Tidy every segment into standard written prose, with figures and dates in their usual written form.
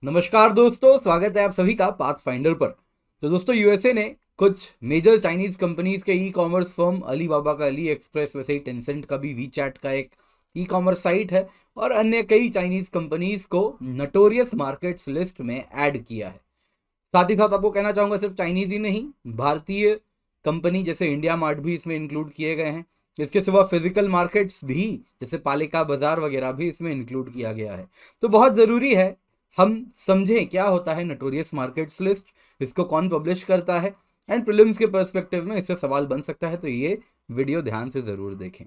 नमस्कार दोस्तों, स्वागत है आप सभी का पाथ फाइंडर पर। तो दोस्तों, यूएसए ने कुछ मेजर चाइनीज कंपनीज के ई कॉमर्स फर्म अलीबाबा का अली एक्सप्रेस, वैसे ही टेंसेंट का भी वी चैट का एक ई कॉमर्स साइट है, और अन्य कई चाइनीज कंपनीज को नटोरियस मार्केट्स लिस्ट में ऐड किया है। साथ ही साथ आपको कहना चाहूँगा, सिर्फ चाइनीज ही नहीं, भारतीय कंपनी जैसे इंडिया मार्ट भी इसमें इंक्लूड किए गए हैं। इसके सिवा फिजिकल मार्केट्स भी जैसे पालिका बाजार वगैरह भी इसमें इंक्लूड किया गया है। तो बहुत ज़रूरी है हम समझें क्या होता है नटोरियस मार्केट्स लिस्ट, इसको कौन पब्लिश करता है, एंड प्रीलिम्स के पर्सपेक्टिव में इससे सवाल बन सकता है। तो ये वीडियो ध्यान से ज़रूर देखें।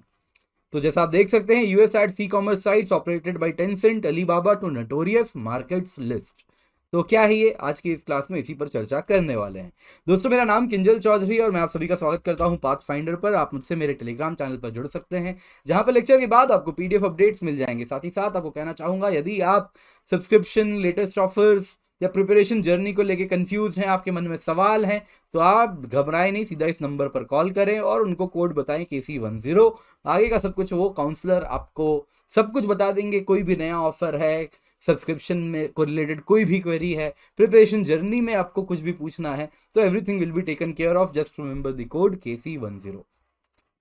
तो जैसा आप देख सकते हैं, US adds e commerce sites operated by Tencent Alibaba to notorious markets list. तो क्या है ये, आज की इस क्लास में इसी पर चर्चा करने वाले हैं। दोस्तों, मेरा नाम किंजल चौधरी और मैं आप सभी का स्वागत करता हूं पाथ फाइंडर पर। आप मुझसे मेरे टेलीग्राम चैनल पर जुड़ सकते हैं, जहां पर लेक्चर के बाद आपको पीडीएफ अपडेट्स मिल जाएंगे। साथ ही साथ आपको कहना चाहूंगा, यदि आप सब्सक्रिप्शन, लेटेस्ट ऑफर्स या प्रिपरेशन जर्नी को लेके कंफ्यूज हैं, आपके मन में सवाल हैं, तो आप घबराएं नहीं, सीधा इस नंबर पर कॉल करें और उनको कोड बताएं KC10। आगे का सब कुछ वो काउंसलर आपको सब कुछ बता देंगे। कोई भी नया ऑफर है, सब्सक्रिप्शन में को रिलेटेड कोई भी क्वेरी है, प्रिपरेशन जर्नी में आपको कुछ भी पूछना है, तो everything will be taken care of. Just remember the code KC10।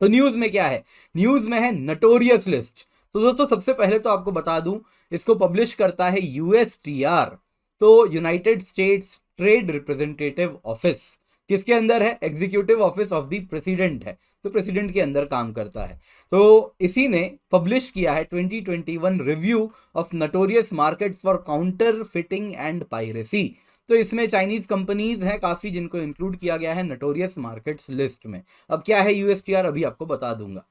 तो न्यूज में क्या है, न्यूज में है नटोरियस लिस्ट। तो दोस्तों, सबसे पहले तो आपको बता दूं, इसको पब्लिश करता है USTR, तो United states trade representative office. किसके अंदर है? Executive office of the president है, तो प्रेसिडेंट के अंदर काम करता है। तो इसी ने पब्लिश किया है 2021 review of notorious markets for counter fitting and piracy. तो इसमें चाइनीज कंपनीज हैं काफ़ी, जिनको इंक्लूड किया गया है नटोरियस मार्केट्स लिस्ट में। अब क्या है USTR, अभी आपको बता दूंगा।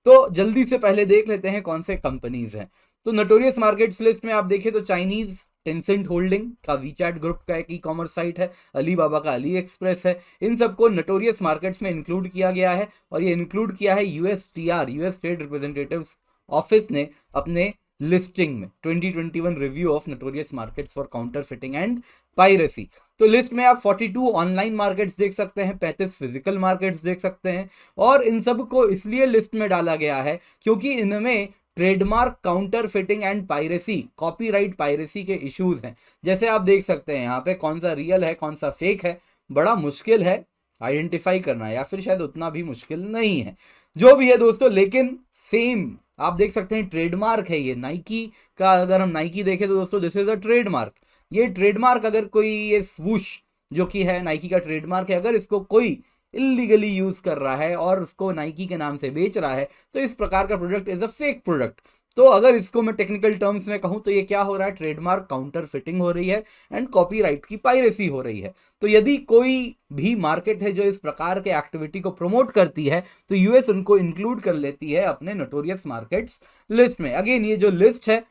तो जल्दी से पहले देख लेते हैं कौन से कंपनीज हैं। तो नटोरियस मार्केट्स लिस्ट में आप देखें तो चाइनीज टेंसेंट होल्डिंग का वीचैट ग्रुप का एक ई कॉमर्स साइट है, अलीबाबा का अली एक्सप्रेस है, इन सबको नटोरियस मार्केट्स में इंक्लूड किया गया है। और ये इंक्लूड किया है USTR, US trade representative office ने अपने लिस्टिंग में 2021 review of notorious markets for counter fitting and piracy. तो लिस्ट में आप 42 ऑनलाइन मार्केट्स देख सकते हैं, 35 फिजिकल मार्केट्स देख सकते हैं। और इन सब को इसलिए लिस्ट में डाला गया है क्योंकि इनमें trademark counter fitting and piracy, copyright piracy के इश्यूज हैं। जैसे आप देख सकते हैं यहाँ पे कौन सा रियल है, कौन सा फेक है, बड़ा मुश्किल है आइडेंटिफाई करना, या फिर शायद उतना भी मुश्किल नहीं है। जो भी है दोस्तों, लेकिन सेम आप देख सकते हैं ट्रेडमार्क है ये नाइकी का। अगर हम नाइकी देखें तो दोस्तों, दिस इज अ ट्रेडमार्क। ये ट्रेडमार्क अगर कोई, ये स्वूश जो कि है नाइकी का ट्रेडमार्क है, अगर इसको कोई इलीगली यूज कर रहा है और उसको नाइकी के नाम से बेच रहा है, तो इस प्रकार का product is a fake product. तो अगर इसको मैं टेक्निकल टर्म्स में कहूं तो ये क्या हो रहा है, ट्रेडमार्क काउंटर फिटिंग हो रही है एंड कॉपीराइट की पायरेसी हो रही है। तो यदि कोई भी मार्केट है जो इस प्रकार के एक्टिविटी को प्रमोट करती है, तो यूएस उनको इंक्लूड कर लेती है अपने नोटोरियस मार्केट्स लिस्ट में। अगेन, ये जो लिस्ट है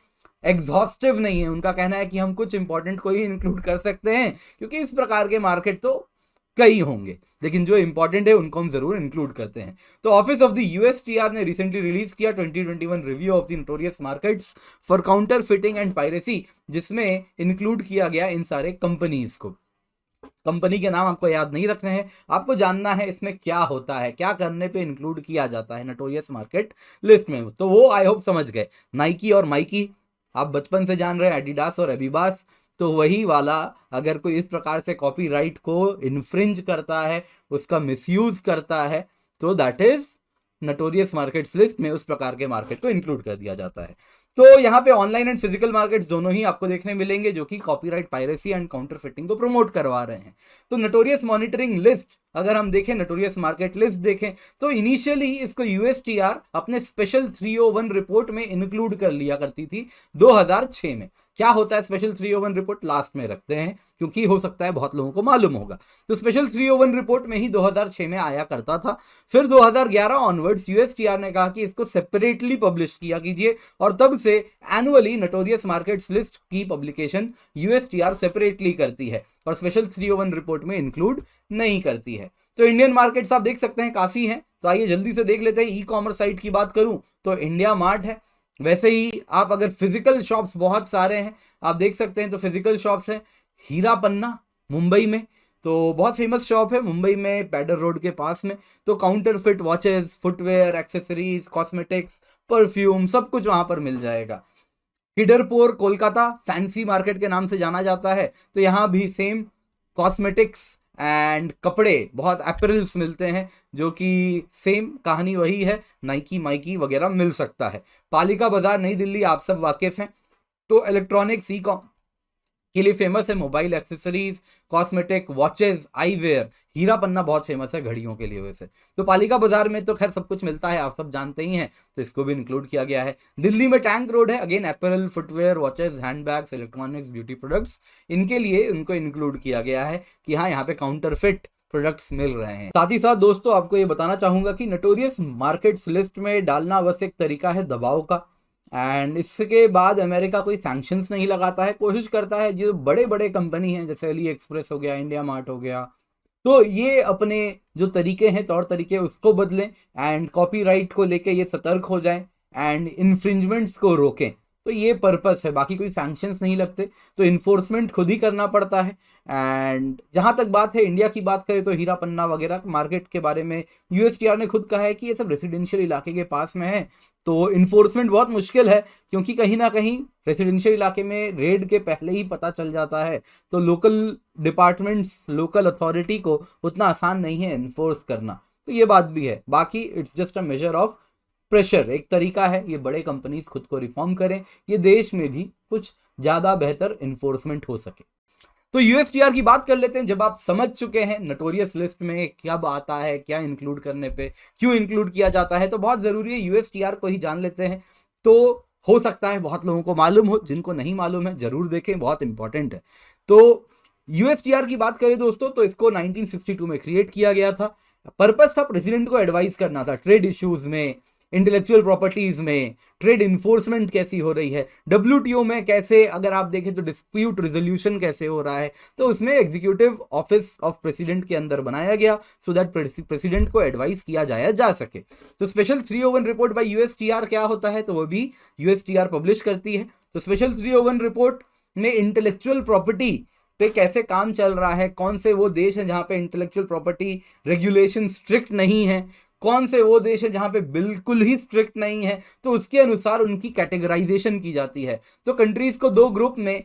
एग्जॉस्टिव नहीं है, उनका कहना है कि हम कुछ इंपॉर्टेंट को ही इंक्लूड कर सकते हैं, क्योंकि इस प्रकार के मार्केट तो कई होंगे, लेकिन जो इंपॉर्टेंट है उनको हम जरूर इंक्लूड करते हैं। तो ऑफिस ऑफ द USTR ने रिसेंटली रिलीज किया 2021 review of the notorious markets for counter fitting and piracy, जिसमें इंक्लूड किया गया इन सारे कंपनीज को। कंपनी के नाम आपको याद नहीं रखने हैं, आपको जानना है इसमें क्या होता है, क्या करने पे इंक्लूड किया जाता है नोटोरियस मार्केट लिस्ट में। तो वो आई होप समझ गए। नाइकी और माइकी आप बचपन से जान रहे हैं, एडिडास और एबीबास, तो वही वाला। अगर कोई इस प्रकार से कॉपीराइट को इन्फ्रिंज करता है, उसका मिसयूज करता है, तो that is notorious markets list में उस प्रकार के मार्केट को इंक्लूड कर दिया जाता है। तो यहाँ पे ऑनलाइन एंड फिजिकल मार्केट्स दोनों ही आपको देखने मिलेंगे, जो कि copyright piracy and counter fitting को प्रमोट करवा रहे हैं। तो नटोरियस मॉनिटरिंग लिस्ट अगर हम देखें, नटोरियस मार्केट लिस्ट देखें, तो इनिशियली इसको USTR अपने स्पेशल 301 रिपोर्ट में इंक्लूड कर लिया करती थी 2006 में। क्या होता है स्पेशल 301 रिपोर्ट, लास्ट में रखते हैं क्योंकि हो सकता है बहुत लोगों को मालूम होगा। तो स्पेशल 301 रिपोर्ट में ही 2006 में आया करता था। फिर 2011 ऑनवर्ड्स USTR ने कहा कि इसको सेपरेटली पब्लिश किया कीजिए, और तब से एनुअली नटोरियस मार्केट्स लिस्ट की पब्लिकेशन USTR सेपरेटली करती है और स्पेशल 301 रिपोर्ट में इंक्लूड नहीं करती है। तो इंडियन मार्केट्स आप देख सकते हैं काफ़ी हैं, तो आइए जल्दी से देख लेते हैं। ई कॉमर्स साइट की बात करूं तो इंडिया मार्ट है। वैसे ही आप अगर फिजिकल शॉप्स बहुत सारे हैं आप देख सकते हैं, तो फिजिकल शॉप्स हैं हीरा पन्ना मुंबई में, तो बहुत फेमस शॉप है मुंबई में, पैडर रोड के पास में। तो counter fit watches, footwear, accessories, cosmetics, perfume, सब कुछ वहाँ पर मिल जाएगा। किडरपोर कोलकाता फैंसी मार्केट के नाम से जाना जाता है, तो यहाँ भी सेम कॉस्मेटिक्स एंड कपड़े, बहुत अपैरल्स मिलते हैं, जो कि सेम कहानी वही है, नाइकी माइकी वगैरह मिल सकता है। पालिका बाजार नई दिल्ली आप सब वाकिफ हैं, तो इलेक्ट्रॉनिक्स ई कॉम के लिए फेमस है, mobile accessories, cosmetic, watches, eyewear, Heera Panna बहुत फेमस है घड़ियों के लिए वैसे। तो पालिका बाजार में तो खैर सब कुछ मिलता है, आप सब जानते ही हैं, तो इसको भी इंक्लूड किया गया है। दिल्ली में टैंक रोड है, again apparel, footwear, watches, handbags, electronics, beauty products, इनके लिए उनको इंक्लूड किया गया है कि हाँ यहाँ पे काउंटरफिट प्रोडक्ट्स मिल रहे हैं। साथ ही साथ दोस्तों आपको ये बताना चाहूंगा कि नोटोरियस मार्केट्स लिस्ट में डालना बस एक तरीका है दबाव का, एंड इसके बाद अमेरिका कोई सैंक्शंस नहीं लगाता है, कोशिश करता है जो बड़े बड़े कंपनी हैं जैसे अली एक्सप्रेस हो गया, इंडिया मार्ट हो गया, तो ये अपने जो तरीके हैं, तौर तरीके, उसको बदलें एंड कॉपीराइट को लेके ये सतर्क हो जाएं एंड इन्फ्रिंजमेंट्स को रोकें। तो ये पर्पस है, बाकी कोई सैंक्शंस नहीं लगते, तो इन्फोर्समेंट खुद ही करना पड़ता है। एंड जहाँ तक बात है इंडिया की बात करें तो हीरा पन्ना वगैरह मार्केट के बारे में यूएसटीआर ने खुद कहा है कि ये सब रेसिडेंशियल इलाके के पास में है, तो इन्फोर्समेंट बहुत मुश्किल है, क्योंकि कहीं ना कहीं रेसिडेंशियल इलाके में रेड के पहले ही पता चल जाता है, तो लोकल डिपार्टमेंट्स, लोकल अथॉरिटी को उतना आसान नहीं है इन्फोर्स करना, तो ये बात भी है। बाकी it's just a measure of pressure, एक तरीका है, ये बड़े कंपनीज खुद को रिफॉर्म करें, ये देश में भी कुछ ज़्यादा बेहतर इन्फोर्समेंट हो सके। तो यूएसटीआर की बात कर लेते हैं। जब आप समझ चुके हैं नोटोरियस लिस्ट में कब आता है, क्या इंक्लूड करने पे, क्यों इंक्लूड किया जाता है, तो बहुत ज़रूरी है यूएसटीआर को ही जान लेते हैं। तो हो सकता है बहुत लोगों को मालूम हो, जिनको नहीं मालूम है ज़रूर देखें, बहुत इंपॉर्टेंट है। तो यूएसटीआर की बात करें दोस्तों तो इसको 1962 में क्रिएट किया गया था। पर्पस था प्रेसिडेंट को एडवाइस करना था ट्रेड इश्यूज में, इंटेलेक्चुअल प्रॉपर्टीज में, ट्रेड इन्फोर्समेंट कैसी हो रही है, डब्ल्यूटीओ में कैसे, अगर आप देखें तो डिस्प्यूट रिजोल्यूशन कैसे हो रहा है, तो उसमें एग्जीक्यूटिव ऑफिस ऑफ प्रेसिडेंट के अंदर बनाया गया सो दैट प्रेसिडेंट को एडवाइस किया जाया जा सके। तो स्पेशल 301 रिपोर्ट बाय यूएसटीआर क्या होता है, तो वो भी यूएसटीआर पब्लिश करती है। तो स्पेशल 301 रिपोर्ट में इंटेलेक्चुअल प्रॉपर्टी पे कैसे काम चल रहा है, कौन से वो देश हैं जहाँ पे इंटेलेक्चुअल प्रॉपर्टी रेगुलेशन स्ट्रिक्ट नहीं है, कौन से वो देश है जहाँ पे बिल्कुल ही स्ट्रिक्ट नहीं है, तो उसके अनुसार उनकी कैटेगराइजेशन की जाती है। तो कंट्रीज को दो ग्रुप में,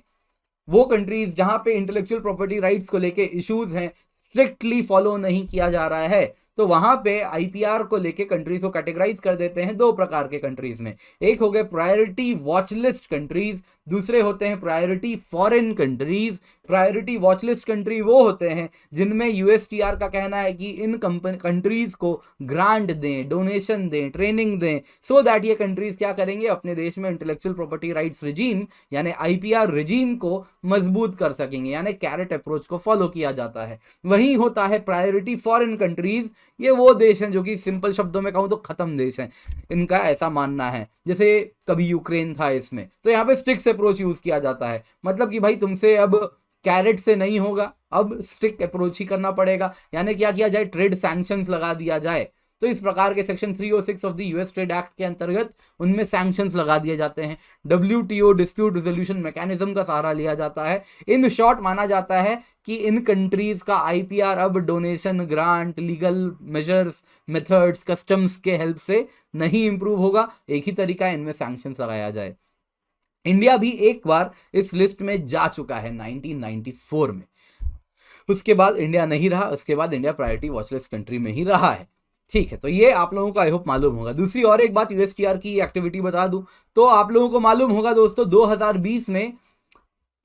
वो कंट्रीज जहाँ पे इंटेलेक्चुअल प्रॉपर्टी राइट्स को लेके इश्यूज हैं, स्ट्रिक्टली फॉलो नहीं किया जा रहा है, तो वहां पे आईपीआर को लेके कंट्रीज को कैटेगराइज कर देते हैं दो प्रकार के कंट्रीज में। एक हो गए प्रायोरिटी वॉच लिस्ट कंट्रीज, दूसरे होते हैं priority foreign countries. Priority watch list country वो होते हैं जिनमें यूएसटीआर का कहना है कि इन कंट्रीज को ग्रांट दें, डोनेशन दें, ट्रेनिंग दें, सो दैट ये कंट्रीज क्या करेंगे, अपने देश में इंटेलेक्चुअल प्रॉपर्टी राइट्स रिजीम यानी आईपीआर रिजीम को मजबूत कर सकेंगे, यानी कैरेट अप्रोच को फॉलो किया जाता है। वही होता है प्रायोरिटी फॉरेन कंट्रीज, ये वो देश हैं जो कि सिंपल शब्दों में कहूं तो खत्म देश हैं, इनका ऐसा मानना है। जैसे कभी यूक्रेन था इसमें, तो यहाँ पे स्ट्रिक्ट अप्रोच यूज किया जाता है, मतलब कि भाई तुमसे अब कैरेट से नहीं होगा, अब स्ट्रिक्ट अप्रोच ही करना पड़ेगा, यानी क्या किया जाए, ट्रेड सैंक्शंस लगा दिया जाए। तो इस प्रकार के section 306 of the US trade act के अंतर्गत उनमें सैंक्शंस लगा दिए जाते हैं। डब्ल्यूटीओ डिस्प्यूट रिजोल्यूशन मैकेनिज्म का सहारा लिया जाता है। इन शॉर्ट माना जाता है कि इन कंट्रीज का आईपीआर अब donation, grant, legal measures, methods, customs के हेल्प से नहीं इंप्रूव होगा, एक ही तरीका है, इनमें सैंक्शंस लगाया जाए। इंडिया भी एक बार इस लिस्ट में जा चुका है 1994 में, उसके बाद इंडिया नहीं रहा, उसके बाद India priority watch list country में ही रहा है। ठीक है, तो ये आप लोगों को आई होप मालूम होगा। दूसरी और एक बात यूएसटीआर की एक्टिविटी बता दूं तो आप लोगों को मालूम होगा दोस्तों, 2020 में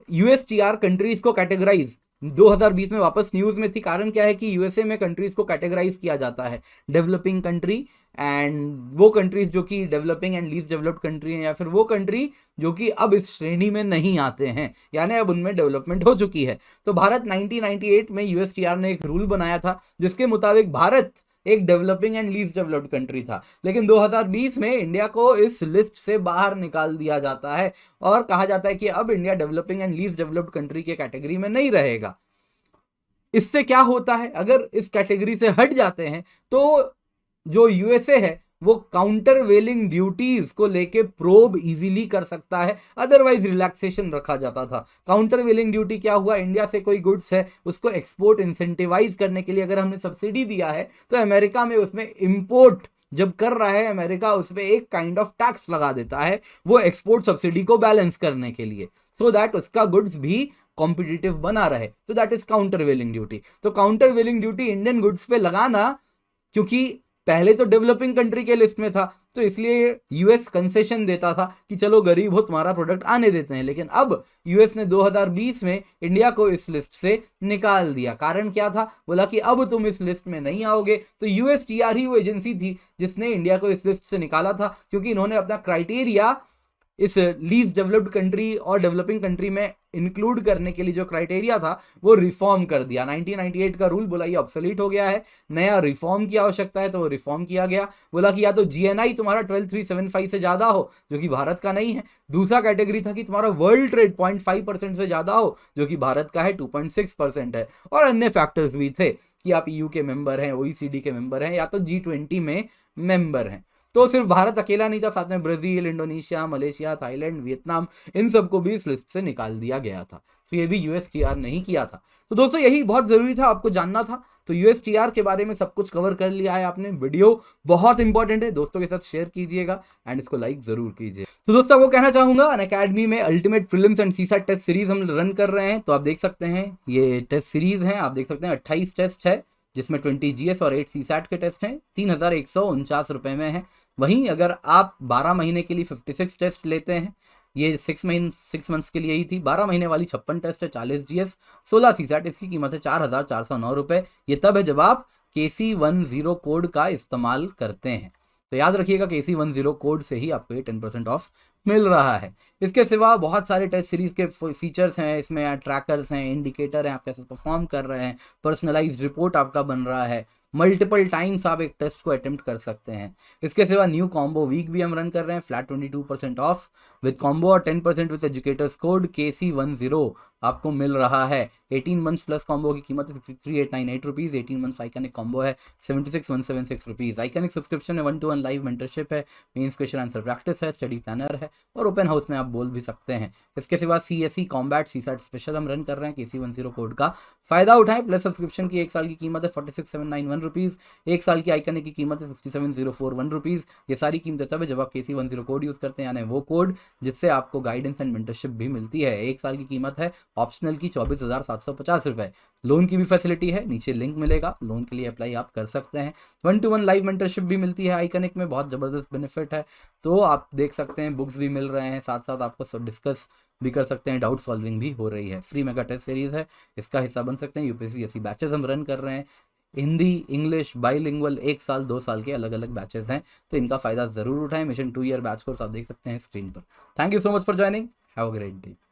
यूएसटीआर कंट्रीज को कैटेगराइज 2020 में वापस न्यूज में थी। कारण क्या है कि यूएसए में कंट्रीज को कैटेगराइज किया जाता है, डेवलपिंग कंट्री एंड वो कंट्रीज जो कि developing and least developed country हैं, या फिर वो कंट्री जो कि अब इस श्रेणी में नहीं आते हैं, यानी अब उनमें डेवलपमेंट हो चुकी है। तो भारत 1998 में यूएसटीआर ने एक रूल बनाया था जिसके मुताबिक भारत एक developing and least developed country था, लेकिन 2020 में इंडिया को इस लिस्ट से बाहर निकाल दिया जाता है और कहा जाता है कि अब India developing and least developed country के कैटेगरी में नहीं रहेगा। इससे क्या होता है, अगर इस कैटेगरी से हट जाते हैं तो जो यूएसए है वो काउंटर वेलिंग ड्यूटीज को लेके प्रोब इजीली कर सकता है, अदरवाइज रिलैक्सेशन रखा जाता था। काउंटर वेलिंग ड्यूटी क्या हुआ, इंडिया से कोई गुड्स है उसको एक्सपोर्ट इंसेंटिवाइज करने के लिए अगर हमने सब्सिडी दिया है तो अमेरिका में उसमें इंपोर्ट जब कर रहा है अमेरिका उस पर एक काइंड ऑफ टैक्स लगा देता है वो एक्सपोर्ट सब्सिडी को बैलेंस करने के लिए, सो दैट उसका गुड्स भी कॉम्पिटिटिव बना रहे, तो that is countervailing duty. तो countervailing duty Indian goods पे लगाना, क्योंकि पहले तो डेवलपिंग कंट्री के लिस्ट में था तो इसलिए यूएस कंसेशन देता था कि चलो गरीब हो तुम्हारा प्रोडक्ट आने देते हैं, लेकिन अब यूएस ने 2020 में इंडिया को इस लिस्ट से निकाल दिया। कारण क्या था, बोला कि अब तुम इस लिस्ट में नहीं आओगे। तो यूएसटीआर ही वो एजेंसी थी जिसने इंडिया को इस लिस्ट से निकाला था, क्योंकि इन्होंने अपना क्राइटेरिया इस लीस्ट डेवलप्ड कंट्री और डेवलपिंग कंट्री में इंक्लूड करने के लिए जो क्राइटेरिया था वो रिफॉर्म कर दिया। 1998 का रूल बोला ये ऑब्सोलीट हो गया है, नया रिफॉर्म की आवश्यकता है, तो वो रिफॉर्म किया गया। बोला कि या तो जीएनआई तुम्हारा 12375 से ज्यादा हो जो कि भारत का नहीं है, दूसरा कैटेगरी था कि तुम्हारा वर्ल्ड ट्रेड 0.5% से ज्यादा हो जो कि भारत का है 2.6% है, और अन्य फैक्टर्स भी थे कि आप ईयू के मेंबर हैं, ओईसीडी के मेंबर हैं, या तो G20 में मेंबर हैं। तो सिर्फ भारत अकेला नहीं था, साथ में Brazil, Indonesia, Malaysia, Thailand, Vietnam, इन सबको भी इस लिस्ट से निकाल दिया गया था। तो ये भी यूएसटीआर ने ही किया था। तो दोस्तों यही बहुत जरूरी था, आपको जानना था। तो यूएसटीआर के बारे में सब कुछ कवर कर लिया है आपने। वीडियो बहुत इंपॉर्टेंट है, दोस्तों के साथ शेयर कीजिएगा एंड इसको लाइक जरूर कीजिए। तो दोस्तों आपको कहना चाहूंगा, अनअकैडमी में ultimate prelims and CSAT test series हम रन कर रहे हैं। तो आप देख सकते हैं ये टेस्ट सीरीज है, आप देख सकते हैं 28 टेस्ट है जिसमें 20 जीएस और 8 सीसैट के टेस्ट हैं, 3149 रुपए में है। वहीं अगर आप 12 महीने के लिए 56 टेस्ट लेते हैं, ये 6 मंथ्स के लिए ही थी, 12 महीने वाली 56 टेस्ट है, 40 जीएस 16 सीसैट, इसकी कीमत है 4409 रुपए। ये तब है जब आप KC10 कोड का इस्तेमाल करते हैं। तो याद रखिएगा KC10 कोड से ही आपको ये 10% ऑफ मिल रहा है। इसके सिवा बहुत सारे टेस्ट सीरीज के फीचर्स हैं, इसमें ट्रैकर्स हैं, इंडिकेटर हैं, आप कैसे परफॉर्म कर रहे हैं, पर्सनलाइज्ड रिपोर्ट आपका बन रहा है, मल्टीपल टाइम्स आप एक टेस्ट को अटेम्प्ट कर सकते हैं। इसके सिवा न्यू कॉम्बो वीक भी हम रन कर रहे हैं, फ्लैट 22% ऑफ विद कॉम्बो और 10% विद एजुकेटर्स कोड KC10 आपको मिल रहा है। 18 मंथ्स प्लस कॉम्बो की कीमत है 63898 रुपीज़, 18 मंथ्स आइकनिक कॉम्बो है 76176 रुपीज़। आइकनिक सब्सक्रिप्शन है, 1-to-1 लाइव मेंटरशिप है, मेंस क्वेश्चन आंसर प्रैक्टिस है, स्टडी प्लानर है और ओपन हाउस में आप बोल भी सकते हैं। इसके सिवा CSE कॉम्बैट सीसैट स्पेशल हम रन कर रहे हैं, KC10 कोड का फायदा उठाएं। प्लस सब्सक्रिप्शन की 1 साल की कीमत है 46791 रुपीज़, 1 साल की आइकनिक की कीमत है 67041 रुपीज़। ये सारी कीमतें तब है जब आप KC10 कोड यूज़ करते हैं, यानी वो कोड जिससे आपको गाइडेंस एंड मेंटरशिप भी मिलती है। 1 साल की कीमत है ऑप्शनल की 24,750 रुपए। लोन की भी फैसिलिटी है, नीचे लिंक मिलेगा, लोन के लिए अप्लाई आप कर सकते हैं। 1-to-1 लाइव मेंटरशिप भी मिलती है आइकनिक में, बहुत ज़बरदस्त बेनिफिट है। तो आप देख सकते हैं बुक्स भी मिल रहे हैं, साथ साथ आपको डिस्कस भी कर सकते हैं, डाउट सॉल्विंग भी हो रही है। फ्री मेगा टेस्ट सीरीज है, इसका हिस्सा बन सकते हैं। UPSC बैचेस हम रन कर रहे हैं, हिंदी इंग्लिश बाइलिंगुअल 1 साल 2 साल के अलग अलग बैचेस हैं, तो इनका फ़ायदा ज़रूर उठाएं। मिशन 2 ईयर बैच कोर्स आप देख सकते हैं स्क्रीन पर। Thank you so much for joining, have a great day.